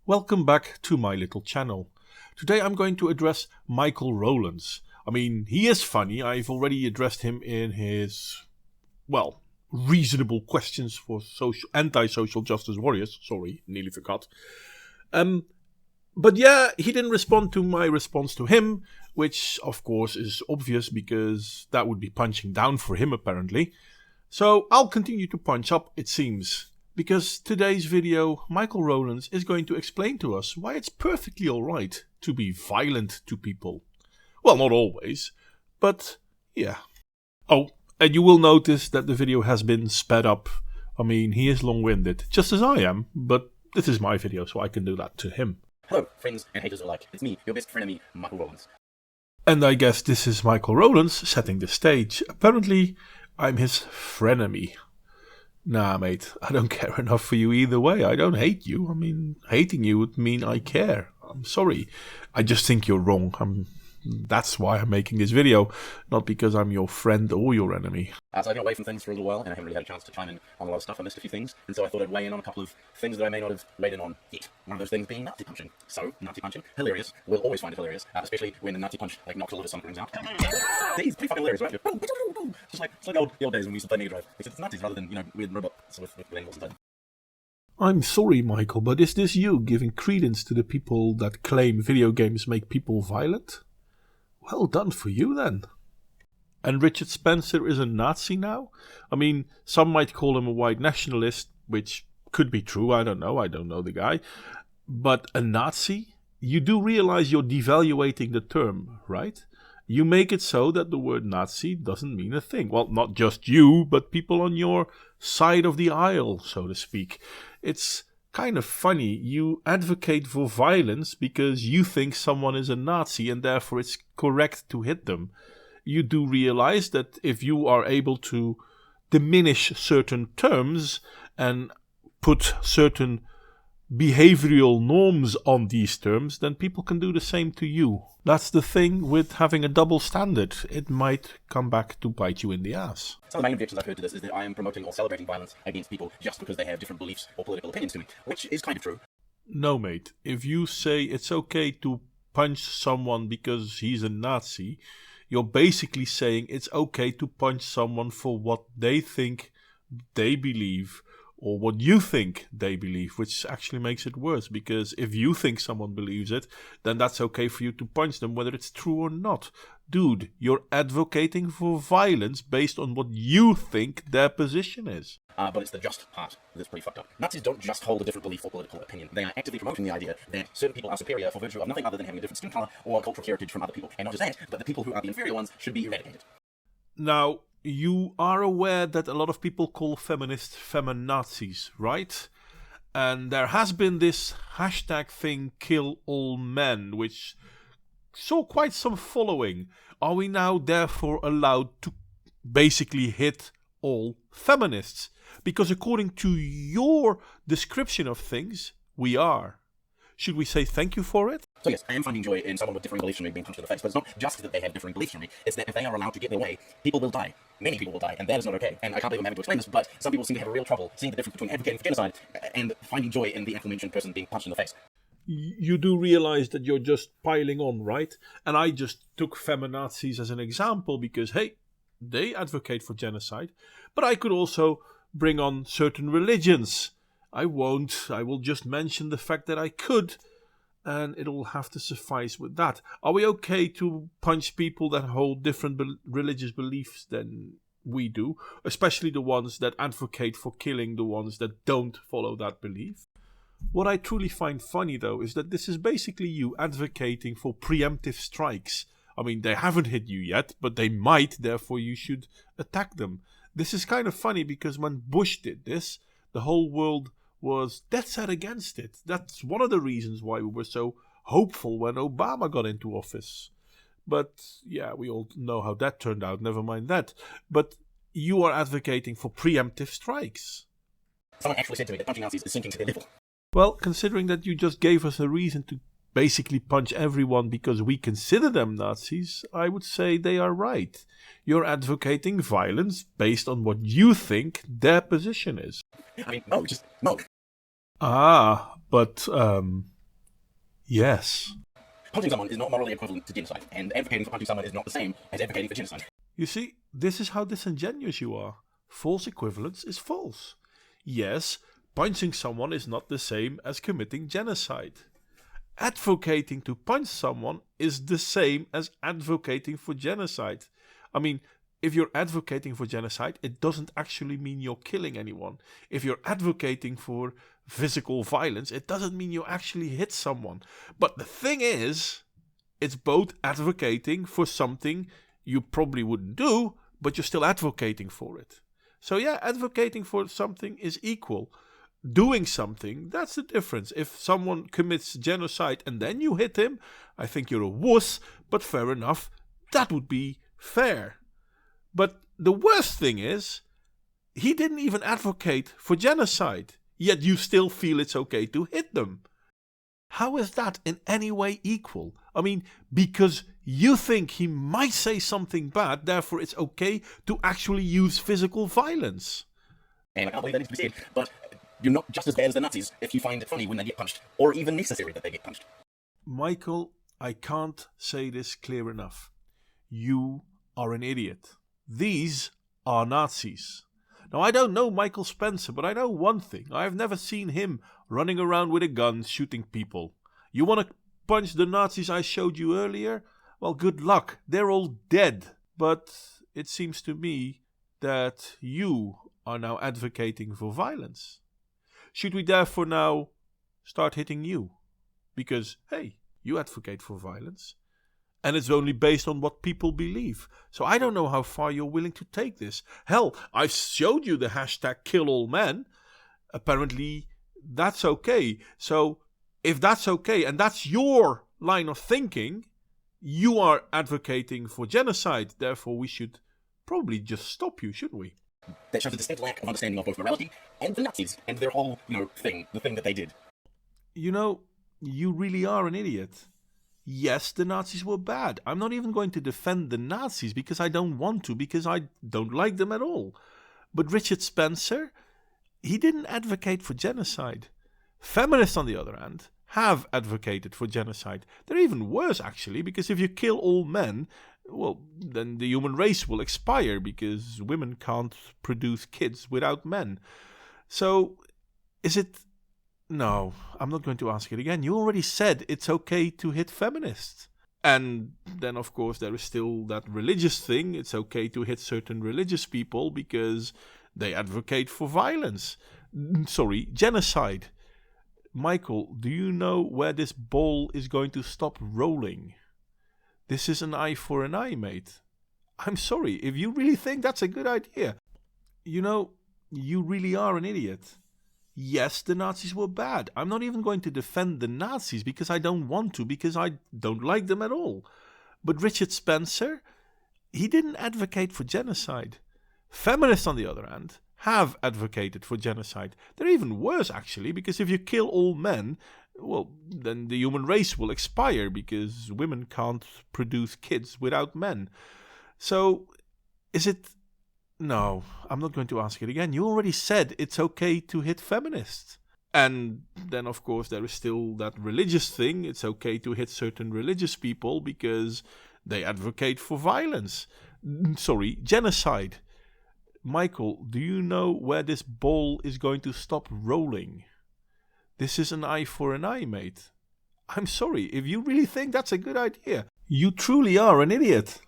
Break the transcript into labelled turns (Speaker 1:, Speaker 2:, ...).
Speaker 1: Welcome back to my little channel. Today I'm going to address Micheal Rowlands. I mean, he is funny. I've already addressed him in his, reasonable questions for anti-social justice warriors. Sorry, nearly forgot. But yeah, he didn't respond to my response to him, which of course is obvious because that would be punching down for him apparently. So I'll continue to punch up, it seems. Because today's video, Micheal Rowlands is going to explain to us why it's perfectly alright to be violent to people. Well, not always, but yeah. Oh, and you will notice that the video has been sped up. I mean, he is long-winded, just as I am, but this is my video, so I can do that to him.
Speaker 2: Hello, friends and haters alike. It's me, your best frenemy, Micheal Rowlands.
Speaker 1: And I guess this is Micheal Rowlands setting the stage. Apparently, I'm his frenemy. Nah, mate, I don't care enough for you either way. I don't hate you. I mean, hating you would mean I care. I'm sorry. I just think you're wrong. That's why I'm making this video, not because I'm your friend or your enemy.
Speaker 2: So I've been away from things for a little while, and I haven't really had a chance to chime in on a lot of stuff. I missed a few things, and so I thought I'd weigh in on a couple of things that I may not have weighed in on yet. One of those things being Nazi punching. So, Nazi punching, hilarious. We'll always find it hilarious, especially when the Nazi punch knocks a lot of somethings out. It's pretty fucking hilarious, right? Just like the old days when we used to play Mega Drive, except it's Nazis rather than, weird robots with animals inside.
Speaker 1: I'm sorry, Micheal, but is this you giving credence to the people that claim video games make people violent? Well done for you, then. And Richard Spencer is a Nazi now? I mean, some might call him a white nationalist, which could be true, I don't know the guy. But a Nazi? You do realize you're devaluating the term, right? You make it so that the word Nazi doesn't mean a thing. Well, not just you, but people on your side of the aisle, so to speak. It's kind of funny. You advocate for violence because you think someone is a Nazi and therefore it's correct to hit them. You do realize that if you are able to diminish certain terms and put certain behavioral norms on these terms, then people can do the same to you. That's the thing with having a double standard. It might come back to bite you in the ass.
Speaker 2: Some of the main objections I've heard to this is that I am promoting or celebrating violence against people just because they have different beliefs or political opinions to me, which is kind of true.
Speaker 1: No, mate. If you say it's okay to punch someone because he's a Nazi, you're basically saying it's okay to punch someone for what they think they believe or what you think they believe, which actually makes it worse, because if you think someone believes it, then that's okay for you to punch them, whether it's true or not. Dude, you're advocating for violence based on what you think their position is.
Speaker 2: But it's the just part that's pretty fucked up. Nazis don't just hold a different belief or political opinion. They are actively promoting the idea that certain people are superior for virtue of nothing other than having a different skin color or cultural heritage from other people. And not just that, but the people who are the inferior ones should be eradicated.
Speaker 1: Now, you are aware that a lot of people call feminists feminazis, right? And there has been this hashtag thing, kill all men, which saw quite some following. Are we now therefore allowed to basically hit all feminists? Because according to your description of things, we are. Should we say thank you for it?
Speaker 2: So yes, I am finding joy in someone with differing beliefs from me being punched in the face, but it's not just that they have differing beliefs from me, it's that if they are allowed to get their way, people will die. Many people will die, and that is not okay. And I can't believe I'm having to explain this, but some people seem to have a real trouble seeing the difference between advocating for genocide and finding joy in the aforementioned person being punched in the face.
Speaker 1: You do realize that you're just piling on, right? And I just took feminazis as an example because, hey, they advocate for genocide, but I could also bring on certain religions. I won't. I will just mention the fact that I could, and it'll have to suffice with that. Are we okay to punch people that hold different religious beliefs than we do, especially the ones that advocate for killing the ones that don't follow that belief? What I truly find funny, though, is that this is basically you advocating for preemptive strikes. I mean, they haven't hit you yet, but they might, therefore you should attack them. This is kind of funny because when Bush did this, the whole world was dead set against it. That's one of the reasons why we were so hopeful when Obama got into office. But yeah, we all know how that turned out, never mind that. But you are advocating for preemptive strikes.
Speaker 2: Someone actually said to me that punching Nazis is sinking to their level.
Speaker 1: Well, considering that you just gave us a reason to basically punch everyone because we consider them Nazis, I would say they are right. You're advocating violence based on what you think their position is.
Speaker 2: I mean, no, just no.
Speaker 1: Ah, but Yes.
Speaker 2: Punching someone is not morally equivalent to genocide, and advocating for punching someone is not the same as advocating for genocide.
Speaker 1: You see, this is how disingenuous you are. False equivalence is false. Yes, punching someone is not the same as committing genocide. Advocating to punch someone is the same as advocating for genocide. I mean, if you're advocating for genocide, it doesn't actually mean you're killing anyone. If you're advocating for physical violence, it doesn't mean you actually hit someone. But the thing is, it's both advocating for something you probably wouldn't do, but you're still advocating for it. So yeah, advocating for something is equal. Doing something, that's the difference. If someone commits genocide and then you hit him, I think you're a wuss, but fair enough, that would be fair. But the worst thing is, he didn't even advocate for genocide, yet you still feel it's okay to hit them. How is that in any way equal? I mean, because you think he might say something bad, therefore it's okay to actually use physical violence.
Speaker 2: And I can't believe that needs to be said, but you're not just as bad as the Nazis if you find it funny when they get punched, or even necessary that they get punched.
Speaker 1: Michael, I can't say this clear enough. You are an idiot. These are Nazis. Now, I don't know Michael Spencer, but I know one thing. I've never seen him running around with a gun shooting people. You want to punch the Nazis I showed you earlier? Well, good luck. They're all dead. But it seems to me that you are now advocating for violence. Should we therefore now start hitting you? Because, hey, you advocate for violence. And it's only based on what people believe. So I don't know how far you're willing to take this. Hell, I've showed you the hashtag #KillAllMen. Apparently, that's okay. So if that's okay, and that's your line of thinking, you are advocating for genocide. Therefore, we should probably just stop you, shouldn't we?
Speaker 2: That shows a distinct lack of understanding of both morality and the Nazis and their whole, thing, the thing that they did.
Speaker 1: You know, you really are an idiot. Yes, the Nazis were bad. I'm not even going to defend the Nazis because I don't want to, because I don't like them at all. But Richard Spencer, he didn't advocate for genocide. Feminists, on the other hand, have advocated for genocide. They're even worse, actually, because if you kill all men, well, then the human race will expire because women can't produce kids without men. So, is it... No, I'm not going to ask it again. You already said it's okay to hit feminists. And then, of course, there is still that religious thing. It's okay to hit certain religious people because they advocate for violence. Sorry, genocide. Michael, do you know where this ball is going to stop rolling? This is an eye for an eye, mate. I'm sorry, if you really think that's a good idea. You know, you really are an idiot. Yes, the Nazis were bad. I'm not even going to defend the Nazis because I don't want to, because I don't like them at all. But Richard Spencer, he didn't advocate for genocide. Feminists, on the other hand, have advocated for genocide. They're even worse, actually, because if you kill all men, well, then the human race will expire because women can't produce kids without men. So, is it... No, I'm not going to ask it again. You already said it's okay to hit feminists. And then, of course, there is still that religious thing. It's okay to hit certain religious people because they advocate for violence. Sorry, genocide. Michael, do you know where this ball is going to stop rolling? This is an eye for an eye, mate. I'm sorry, if you really think that's a good idea. You truly are an idiot.